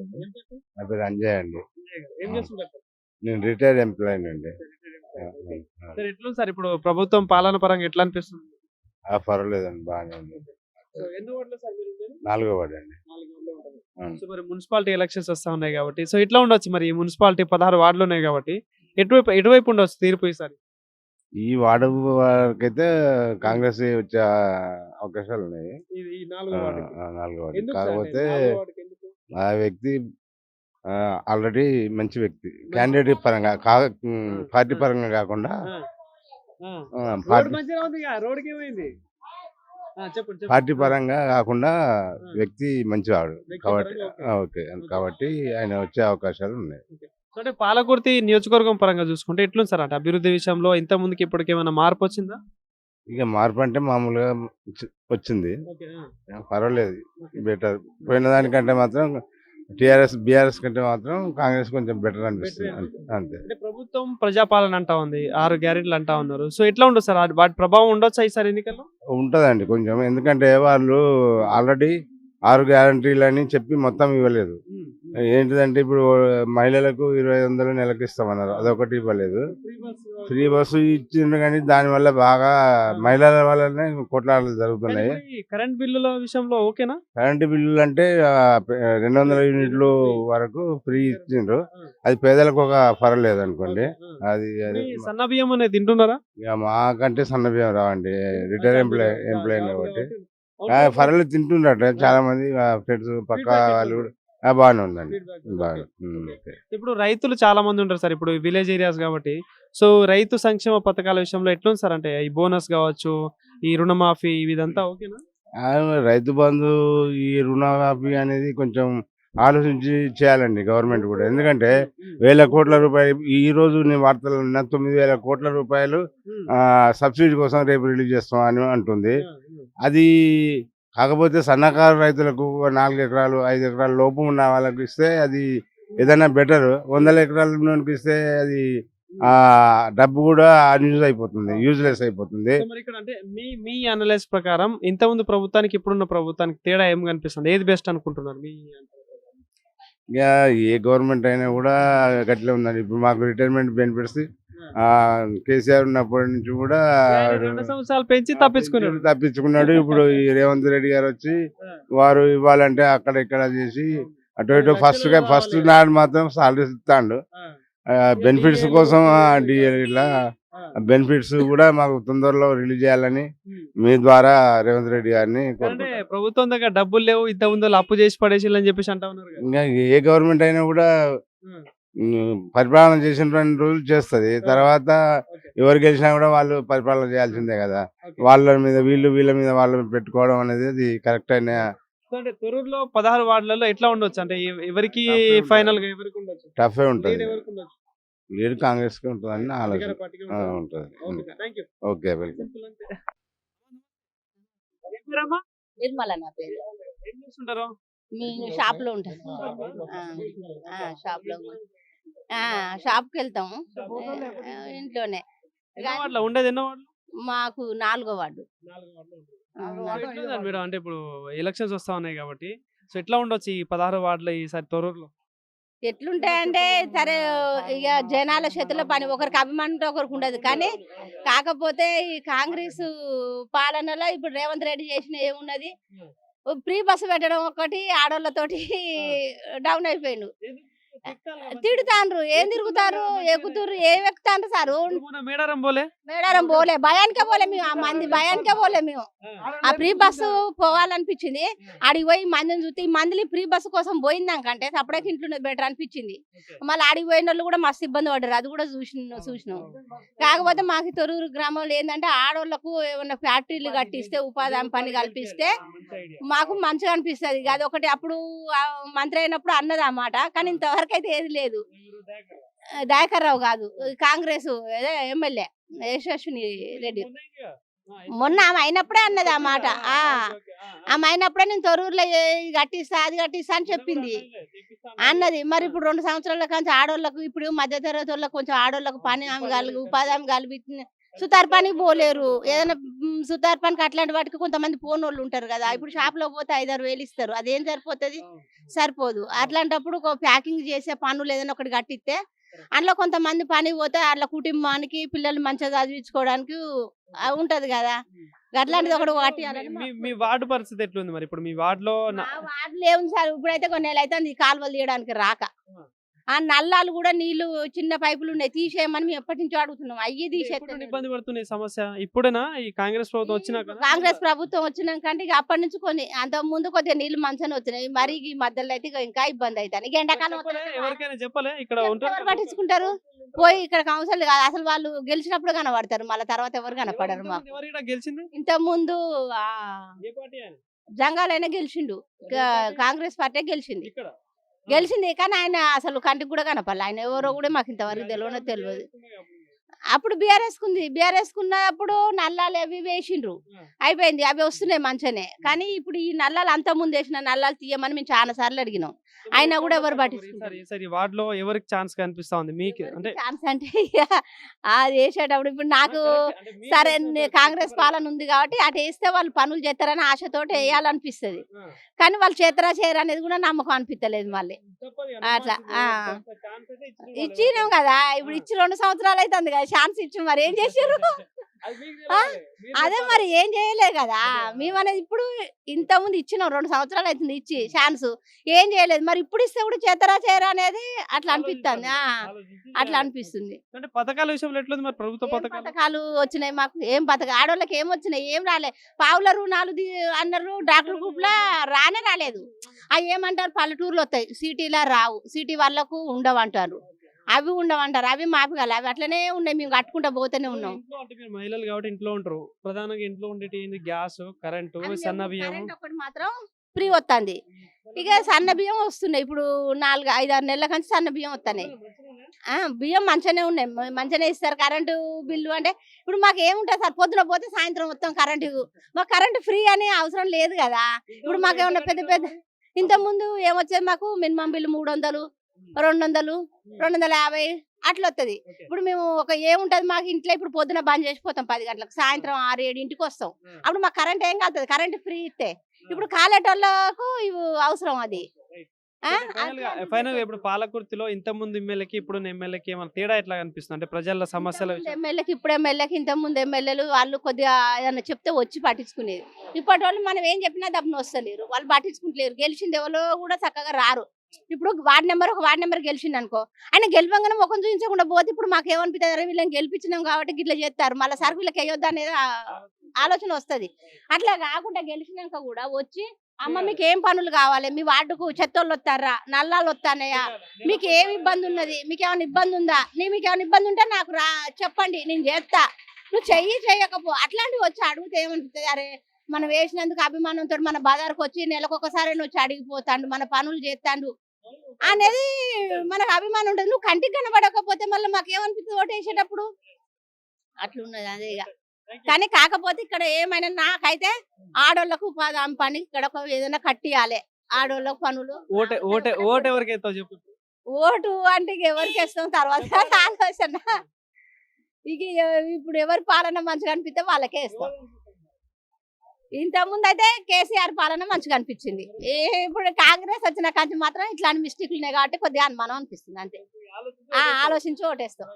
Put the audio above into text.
అండి. ఏం పేరు? నా పేరు అంజయ్ అండి. విజయ్ గారు. ఏం ఆ! చేస్తుంటారు సార్? నేను రిటైర్డ్ ఎంప్లాయీ అండి. ఆ! ఆ! సార్ ఎట్లుంది సార్ ఇప్పుడు ప్రభుత్వం పాలన పరంగా ఎట్లా అనిపిస్తుంది? పర్వాలేదండి, బాగానే ఉంది. సో ఎన్ని వార్డులో సార్ మీరు ఉండేది? నాలుగో వార్డ్ అండి. 4 వార్డులో ఉంటారు. అవును. సో మరి మున్సిపాలిటీ ఎలక్షన్స్ వస్తా ఉన్నాయి కాబట్టి సో ఎట్లా ఉండొచ్చు మరి ఈ మున్సిపాలిటీ 16 వార్డులు ఉన్నాయి కాబట్టి ఎటువైపు ఉండొచ్చు తీర్పు ఈసారి? ఈ వార్డు వరకైతే కాంగ్రెస్ వచ్చే అవకాశాలు ఉన్నాయి. ఇది ఈ 4 వార్డుకి. నాలుగో వార్డు. ఎందుకు సార్? కాకపోతే 4 వార్డుకి ఎందుకు? ఆ వ్యక్తి ఆల్రెడీ మంచి వ్యక్తి. మంచి క్యాండిడేట్ పరంగా పార్టీ ఆ! పరంగా కాకుండా ఆ! ఆ! రోడ్ పార్టీ మంచిగా ఉందిగా. రోడ్‌కి ఏమైంది? చెప్పండి. పార్టీ చెప్పండి. పరంగా కాకుండా ఆ! వ్యక్తి మంచివాడు వ్యక్తి కాబట్టి పరంగా ఓకే. ఓకే. ఓకే. కాబట్టి ఆయన వచ్చే అవకాశాలు ఉన్నాయి. ఓకే. సో అంటే పాలకుర్తి నియోజకవర్గం పరంగా చూసుకుంటే ఎట్లుంది సార్? అంటే అభివృద్ధి విషయంలో ఇంత ముందుకి ఇప్పటికేమైనా మార్పొచ్చిందా? ఇక మార్పు అంటే మామూలుగా వచ్చింది. ఓకే. పర్వాలేదు, ఓకే. బెటర్. పోయిన దానికంటే మాత్రం బీఆర్ఎస్ కంటే మాత్రం కాంగ్రెస్ కొంచెం బెటర్ బెటరే అనిపిస్తుంది. అనిపిస్తుంది. అంతే. అంటే ప్రభుత్వం ప్రజాపాలన అంటా ఉంది. 6 గ్యారెంటీలు అంటా ఉన్నారు. సో ఎట్లా ఉండదు సార్? వాటి ప్రభావం ఉండొచ్చా ఈసారి ఎన్నికల్లో? ఉంటదండి కొంచెం. ఎందుకంటే వాళ్ళు ఆల్రెడీ 6 గ్యారంటీలని చెప్పి మొత్తం ఇవ్వలేదు. హ్మ్. ఏంటిదంటే ఇప్పుడు మహిళలకు 2500 నెలకు ఇస్తామన్నారు. అదొకటి ఇవ్వలేదు. ఫ్రీ బస్ ఫ్రీ బస్సు ఇచ్చిండ్రు కానీ దానివల్ల బాగా మహిళల వల్లనే కొట్లాటలు కానీ జరుగుతున్నాయి. ఇప్పుడు ఈ కరెంట్ బిల్లుల విషయంలో ఓకేనా? కరెంటు బిల్లులు అంటే 200 యూనిట్లు వరకు ఫ్రీ ఇచ్చిండ్రు. ఆ! అది పేదలకు ఒక పర్వాలేదు అనుకోండి. ఓకే. అది అది మీ సన్న బియ్యం అనేది తింటున్నారా? ఇక మాకంటే సన్న బియ్యం రావండి. రిటైర్ ఎంప్లాయీ జాబ్ కాబట్టి కాబట్టి అవును. పర్వాలేదు, తింటున్నట్టు చాలా మంది ఫ్రెండ్స్ పక్క ఫీడ్‌బ్యాక్ వాళ్ళు ఎట్లుంది? కూడా బాగానే ఉందండి. Feedback okay. బాగా ఓకే. ఓకే. ఇప్పుడు రైతులు చాలా మంది ఉంటారు సార్. ఇప్పుడు విలేజ్ ఏరియాస్ కాబట్టి. సో రైతు సంక్షేమ పథకాల విషయంలో ఎట్లుంది సార్? అంటే ఈ బోనస్ కావచ్చు, ఈ రుణమాఫీ ఇదంతా ఓకేనా? రైతు బంధు, ఈ రుణమాఫీ అనేది కొంచెం ఆలోచించి చేయాలండి గవర్నమెంట్ కూడా. ఎందుకంటే హ్మ్. 1000 కోట్ల రూపాయలు ఈ రోజు నేను వార్తలు విన్నా, 9000 కోట్ల రూపాయలు హ్మ్. సబ్సిడీ కోసం రేపు రిలీజ్ చేస్తాం అని అంటుంది. హ్మ్. అది కాకపోతే సన్నకారు రైతులకు 4 ఎకరాలు 5 ఎకరాల లోపు ఉన్న వాళ్ళకి ఇస్తే అది ఏదైనా బెటర్. 100 ఎకరాల ఉన్నోనికి ఇస్తే అది డబ్బు కూడా యూజ్లెస్ అయిపోతుంది. సో మరి ఇక్కడ అంటే మీ అనలైజ్ ప్రకారం ఇంతకుముందు ప్రభుత్వానికి ఇప్పుడున్న ప్రభుత్వానికి తేడా ఏం కనిపిస్తుంది? ఏది బెస్ట్ అనుకుంటున్నారు మీ ఇక ఏ గవర్నమెంట్ అయినా కూడా గట్లే ఉందండి. ఇప్పుడు మాకు రిటైర్మెంట్ బెనిఫిట్స్ కేసీఆర్ ఉన్నప్పటి నుంచి కూడా ఆయన 2 సంవత్సరాలు పెంచి తప్పించుకున్నాడు. తప్పించుకున్నాడు. ఇప్పుడు ఈ రేవంత్ రెడ్డి గారు వచ్చి వారు ఇవ్వాలంటే అక్కడ ఇక్కడ చేసి అటు ఇటు ఫస్ట్ నాడు మాత్రం సాలరీస్ ఇస్తాడు. బెనిఫిట్స్ కోసం ఇలా బెనిఫిట్స్ కూడా మాకు తొందరలో రిలీజ్ చేయాలని మీ ద్వారా రేవంత్ రెడ్డి గారిని అంటే కోరుకుంటున్నాను. ప్రభుత్వం దగ్గర డబ్బులు లేవు, ఇంత ముందు అప్పు చేసి పడేసిల్లని చెప్పేసి అంటా ఉన్నారు కదా. ఇంకా ఏ గవర్నమెంట్ అయినా కూడా ఉమ్. పరిపాలన చేసినటువంటి రోజులు చేస్తుంది. తర్వాత ఓకే. ఎవరు గెలిచినా కూడా వాళ్ళు పరిపాలన చేయాల్సిందే కదా. ఓకే. వాళ్ళ మీద వీళ్ళ మీద వాళ్ళు పెట్టుకోవడం అనేది అది కరెక్ట్ అయిన సో అంటే తొర్రూరులో 16 వార్డులలో ఎట్లా ఉండొచ్చు? అంటే ఎవరికి Tough ఏ ఉంటుంది. ఫైనల్ గా ఎవరికి ఉండొచ్చు? టఫే లీడ్ ఉంటుంది. ఎవరికి ఉండొచ్చు? లీడ్ కాంగ్రెస్ కి ఉంటుందని నా అధికార ఆలోచన. పార్టీకి ఉంటుందా? ఉంటుంది. Okay sir, thank you. Okay, welcome. Simple అంతే. ఏం పేరమ్మా? నిర్మల నా పేరు. ఏం చేస్తుంటారు? మేము షాప్ లో ఉంటాం. షాప్ లో షాప్ కి వెళ్తాము. ఇంట్లోనే ఎన్నో వార్డులో ఉండేది? ఎన్నో వార్డులు? మాకు 4వ వార్డు. 4 వార్డులు ఉంటుంది. సో ఎట్లుందండి మేడం? అంటే ఇప్పుడు ఎలక్షన్స్ వస్తా ఉన్నాయి కాబట్టి సో ఎట్లా ఉండొచ్చు ఈ 16 వార్డులు ఈసారి తొర్రూరులో? ఎట్లుంటాయంటే సరే, ఇక జనాల చేతిలో పని ఒకరికి అభిమానం ఉంటే ఒకరికి ఉండదు. కానీ కాకపోతే ఈ కాంగ్రెస్ పాలనలో ఇప్పుడు రేవంత్ రెడ్డి చేసిన ఏమున్నది, ఫ్రీ బస్సు పెట్టడం ఒకటి ఆడోళ్ళతోటి డౌన్ అయిపోయిండు. తిడుతాండ్రు, ఏం తిరుగుతారు, ఎక్కుతారు, ఏం ఎక్కుతాండ్రు సార్. మేడారం పోలే? మేడారం పోలే, భయానికే పోలే మేము. ఆ మంది భయానికే పోలే మేము. ఆ ఫ్రీ బస్సు పోవాలనిపించింది. ఆడికి పోయి మందిని చూస్తే ఈ మందిని ఫ్రీ బస్సు కోసం పోయిందాకంటే సపరేట్ ఇంట్లో బెటర్ అనిపించింది. మళ్ళీ ఆడికి పోయిన వాళ్ళు కూడా మస్తు ఇబ్బంది పడ్డారు. అది కూడా చూసినాం. కాకపోతే మాకు తొర్రూరు గ్రామంలో ఏంటంటే ఆడోళ్లకు ఏమన్నా ఫ్యాక్టరీలు కట్టిస్తే ఉపాధి హామీ పని కల్పిస్తే మాకు మంచిగా అనిపిస్తుంది. అది ఒకటి అప్పుడు మంత్రి అయినప్పుడు అన్నది ఆ మాట. కానీ ఇంతవరకు అయితే ఏది లేదు. దయాకర్ రావు కాదు, కాంగ్రెస్ ఎమ్మెల్యే యశస్విని రెడ్డి మొన్న ఆమె అయినప్పుడే అన్నది ఆ మాట. ఆమె అయినప్పుడే నేను తొర్రూరులో కట్టిస్తా అది కట్టిస్తా అని చెప్పింది అన్నది. మరి ఇప్పుడు 2 సంవత్సరాల కానీ ఆడోళ్ళకు ఇప్పుడు మధ్యతరగతి వాళ్ళకు కొంచెం ఆడోళ్ళకు పని ఆమె ఉపాధి హామీ సుతార్ పనికి పోలేరు. ఏదైనా సుతార్ పనికి అట్లాంటి వాటికి కొంతమంది పోనోళ్ళు ఉంటారు కదా. ఇప్పుడు షాప్‌లో పోతే 5, 6 వేలు ఇస్తారు. అదేం సరిపోతది? సరిపోదు. అట్లాంటప్పుడు ఒక ప్యాకింగ్ చేసే పనులు ఏదైనా ఒకటి కట్టిస్తే అందులో కొంతమంది పనికి పోతే ఆళ్ళ కుటుంబానికి పిల్లలు మంచిగా చదివించుకోవడానికి ఉంటది కదా. అట్లాంటిది ఒకటి కట్టియాలని మీ మీ వార్డు పరిస్థితి ఎట్లుంది మరి? ఇప్పుడు మీ వార్డులో మా వార్డులో ఏముంది సార్, ఇప్పుడైతే కొన్ని నెలలైతుంది ఈ కాలువలు తీయడానికి రాక. ఆ నల్లాలు కూడా నీళ్లు చిన్న పైపులు ఉన్నాయి, తీసేయమని మేము ఎప్పటి నుంచో అడుగుతున్నాం. అయ్యి ఎప్పుడు తీసేస్తాం. ఇబ్బంది పడుతుంది ఈ సమస్య? ఇప్పుడేనా ఈ కాంగ్రెస్ ప్రభుత్వం వచ్చినాక? కాంగ్రెస్ ప్రభుత్వం వచ్చినాకంటే ఇక అప్పటి నుంచి కొన్ని అంత ముందు కొద్దిగా నీళ్లు మంచిగానే వచ్చినాయి. మరి ఈ మధ్యలో అయితే ఇక ఇంకా ఇబ్బంది అవుతాను. ఇక ఎండాకాలం చెప్పలే? వస్తే ఎవరికైనా చెప్పలే? ఇక్కడ ఎవరు ఉంటారు పట్టించుకుంటారు? పోయి ఇక్కడ కౌన్సిల్ కాదు అసలు, వాళ్ళు గెలిచినప్పుడు కనబడతారు, మళ్ళీ తర్వాత ఎవరు కనపడరు మాకు. ఎవరు ఇక్కడ గెలిచింది? ఇంత ముందు ఏ పార్టీ ఆయన? జంగాలైనా గెలిచిండు, కాంగ్రెస్ పార్టీ గెలిచింది. ఇక్కడ గెలిచింది కానీ ఆయన అసలు కంటికి కూడా కనపడలే. ఆయన ఎవరో కూడా మాకు ఇంతవరకు తెలియదు. అప్పుడు బీఆర్ఎస్ కుంది, బీఆర్ఎస్ కున్నప్పుడు నల్లాలు అవి వేసిండ్రు, అయిపోయింది, అవి వస్తున్నాయి మంచిగానే. కానీ ఇప్పుడు ఈ నల్లాలు అంత ముందు వేసిన నల్లాలు తీయమని మేము చాలా సార్లు అడిగినాం, అయినా కూడా ఎవరు పట్టించుకుంటారు. ఈసారి ఈ వార్డులో ఎవరికి ఛాన్స్ కనిపిస్తా ఉంది మీకు? అంటే ఛాన్స్ అంటే ఇక అది వేసేటప్పుడు ఇప్పుడు నాకు అంటే మీకు సరే తెలిసిన కాంగ్రెస్ పాలన ఉంది కాబట్టి అటు వేస్తే వాళ్ళు పనులు చేస్తారని ఆశతోటి వేయాలనిపిస్తుంది. ఆ, కానీ వాళ్ళు చేస్తారా చేయరా అనేది కూడా నమ్మకం అనిపించలేదు. మళ్ళీ తప్పదు కదా. అట్లా, ఇప్పుడు ఆ. కొంత ఛాన్స్ అయితే ఇచ్చిండ్రు వాళ్ళు. ఇచ్చినాం కదా, ఇప్పుడు ఇచ్చి 2 సంవత్సరాలు అవుతుంది కదా, ఛాన్స్ ఇచ్చి మరి ఏం చేసారు? అది మీకు ఆ? తెలియాలి. మీరు అదే చెప్పాలి. మరి ఏం చేయలే కదా. అదే. మేము అనేది ఇప్పుడు ఇంత ముందు ఇచ్చినాం, 2 సంవత్సరాలు అవుతుంది ఇచ్చి ఛాన్స్, ఏం చేయలేదు. మరి ఇప్పుడు ఇస్తే కూడా చేస్తారా చేయరా అనేది అట్లా అనిపిస్తుంది. ఆలోచించి అట్లా చేయాలి. అనిపిస్తుంది. అంటే పథకాల విషయంలో ఎట్లుంది మరి ప్రభుత్వ ఏం పథకాలు? పథకాలు వచ్చినాయి మాకు? ఏం పథకాలు ఆడోళ్ళకి ఏం వచ్చినాయి? ఏం రాలే. పావుల రుణాలు అన్నారు డాక్టర్ గ్రూప్ లా, రానే రాలేదు. అవి ఏమంటారు పల్లెటూరులో వస్తాయి, సిటీలో రావు, సిటీ వాళ్ళకు ఉండవంటారు, అవి ఉండవంటారు. అవి మాకు కాదు, అవి అట్లనే ఉన్నాయి, మేము కట్టుకుంటా పోతూనే ఉన్నాం. ఇంట్లో అంటే మీరు మహిళలు కాబట్టి ఇంట్లో ఉంటారు. ప్రధానంగా ఇంట్లో ఉండేటి ఏంది? గ్యాస్, కరెంటు, అవి సన్న లేవు. బియ్యం. కరెంట్ ఒకటి మాత్రం ఫ్రీ వస్తుంది. ఇక సన్న బియ్యం వస్తున్నాయి. ఇప్పుడు 4, 5, 6 నెలల కంచి సన్న బియ్యం వస్తున్నాయి. బియ్యం మంచిగానే ఉన్నాయి, మంచిగానే ఇస్తారు. కరెంటు బిల్లు అంటే ఇప్పుడు మాకు ఏముంటుంది సార్, పొద్దున పోతే సాయంత్రం మొత్తం కరెంటు. మాకు కరెంటు ఫ్రీ అని అవసరం లేదు కదా. ఇప్పుడు మాకు ఏమన్నా పెద్ద ఇంత ముందు ఏమొచ్చేది మాకు మినిమం బిల్లు 300, 200, 250 అట్లా వస్తుంది. ఇప్పుడు మేము ఒక ఏముంటది మాకు ఇంట్లో, ఇప్పుడు పొద్దున బంద్ చేసిపోతాం 10 గంటలకు, సాయంత్రం 6, 7 ఇంటికి వస్తాం. అప్పుడు మాకు కరెంట్ ఏం కాదు, కరెంట్ ఫ్రీ ఇస్తే. ఇప్పుడు కాలేటోళ్ళకు ఇవి అవసరం అది. ఫైనల్ ఇప్పుడు పాలకుర్తిలో ఇంత ముందు ఎమ్మెల్యేకి ఇప్పుడు ఎమ్మెల్యేకి ఏమైనా తేడా ఎట్లా కనిపిస్తుంది? అంటే ప్రజల సమస్యల విషయం. ఎమ్మెల్యేకి ఇప్పుడు ఎమ్మెల్యేకి ఇంత ముందు ఎమ్మెల్యేలు వాళ్ళు కొద్దిగా ఏదైనా చెప్తే వచ్చి పట్టించుకునేది. ఇప్పటి వాళ్ళు మనం ఏం చెప్పినా దప్పున వస్తలేరు, వాళ్ళు పట్టించుకుంటలేరు. గెలిచింది ఎవరో కూడా చక్కగా రారు. ఇప్పుడు ఒక వార్డు నెంబర్ గెలిచింది అనుకో, ఆయన గెలిపంగానే ముఖం చూపించకుండా పోతే ఇప్పుడు మాకు ఏమనిపిస్తుంది, వీళ్ళని గెలిపించినాం కాబట్టి గిట్లా చేస్తారు, మళ్ళీ సార్ వీళ్ళకి వేయొద్దు అనేది ఆలోచన వస్తుంది. అట్లా కాకుండా గెలిచినాక కూడా వచ్చి, అమ్మ మీకు ఏం పనులు కావాలి, మీ వార్డుకు చెత్తోళ్ళు వస్తారా, నల్లాలు వస్తానయా, మీకు ఏం ఇబ్బంది ఉన్నది, మీకు ఏమైనా ఇబ్బంది ఉందా, మీకు ఏమైనా ఇబ్బంది ఉంటే నాకు చెప్పండి, నేను చేస్తా, నువ్వు చెయ్యకపో అట్లాంటివి వచ్చి అడిగితే ఏమనిపిస్తుంది, అరే మనం వేసినందుకు అభిమానంతో మన బజార్కి వచ్చి నెలకొకసారి వచ్చి అడిగిపోతాడు, మన పనులు చేస్తాడు అనేది మనకు అభిమానం ఉంటుంది. నువ్వు కంటికి కనబడకపోతే మళ్ళీ మాకు ఏమనిపిస్తుంది ఓటు వేసేటప్పుడు? అట్లున్నది అదే ఇక. కానీ కాకపోతే ఇక్కడ ఏమైనా నాకైతే ఆడోళ్ళకు ఉపాధి హామీ పని ఇక్కడ ఏదైనా కట్టియాలి, ఆడోళ్ళకు పనులు. ఓటు ఎవరికి వేస్తావు చెప్పు? ఓటు అంటే ఇక ఎవరికి వేస్తాం తర్వాత ఆలోచన. ఇక ఇప్పుడు ఎవరి పాలన మంచిగా అనిపిస్తే వాళ్ళకే వేస్తాం. ఇంత ముందు అయితే కేసీఆర్ పాలన మంచిగా అనిపించింది. ఇప్పుడు కాంగ్రెస్ వచ్చిన కంచి మాత్రం ఇట్లాంటి మిస్టేక్లు ఉన్నాయి కాబట్టి కొద్దిగా అనుమానం అనిపిస్తుంది అంతే. ఆలోచించి ఓటేస్తాం.